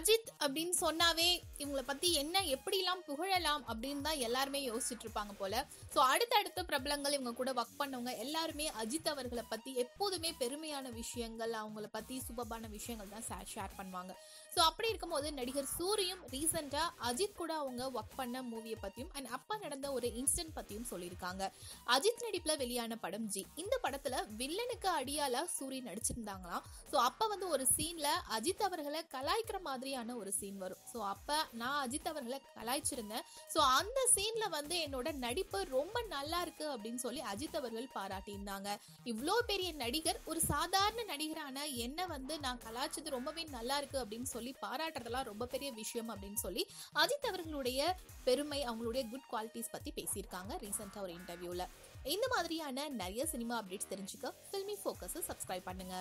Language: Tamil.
அஜித் அப்படின்னு சொன்னாவே இவங்களை பத்தி என்ன எப்படிலாம் புகழலாம் அப்படின்னு தான் எல்லாருமே யோசிச்சுட்டு இருப்பாங்க போல. ஸோ அடுத்தடுத்த பிரபலங்கள் இவங்க கூட ஒர்க் பண்ணவங்க எல்லாருமே அஜித் அவர்களை பத்தி எப்போதுமே பெருமையான விஷயங்கள், அவங்கள பத்தி சூப்பரான விஷயங்கள் தான் ஷேர் பண்ணுவாங்க. ஸோ அப்படி இருக்கும்போது நடிகர் சூரியும் ரீசெண்டா அஜித் கூட அவங்க ஒர்க் பண்ண மூவியை பத்தியும் அண்ட் அப்ப நடந்த ஒரு இன்சிடென்ட் பத்தியும் சொல்லியிருக்காங்க. அஜித் நடிப்புல வெளியான படம் ஜி. இந்த படத்துல வில்லனுக்கு அடியாலா சூரி நடிச்சிருந்தாங்களாம். ஸோ அப்ப வந்து ஒரு சீன்ல அஜித் அவர்களை கலாய்க்கிற மாதிரியான ஒரு சீன் வரும். ஸோ அப்ப நான் அஜித் அவர்களை கலாய்ச்சிருந்தேன். ஸோ அந்த சீன்ல வந்து என்னோட நடிப்பு ரொம்ப நல்லா இருக்கு அப்படின்னு சொல்லி அஜித் அவர்கள் பாராட்டியிருந்தாங்க. இவ்வளோ பெரிய நடிகர் ஒரு சாதாரண நடிகரான என்ன வந்து நான் கலாய்ச்சது ரொம்பவே நல்லா இருக்கு அப்படின்னு சொல்லி பாராட்டுறதெல்லாம் ரொம்ப பெரிய விஷயம் அப்படின்னு சொல்லி அஜித் அவர்களுடைய பெருமை, அவங்களுடைய குட் குவாலிட்டிஸ் பத்தி பேசியிருக்காங்க ரீசெண்டா ஒரு இன்டர்வியூல. இந்த மாதிரியான நிறைய சினிமா அப்டேட்ஸ் தெரிஞ்சுக்க ஃபில்மி ஃபோக்கஸ் சப்ஸ்கிரைப் பண்ணுங்க.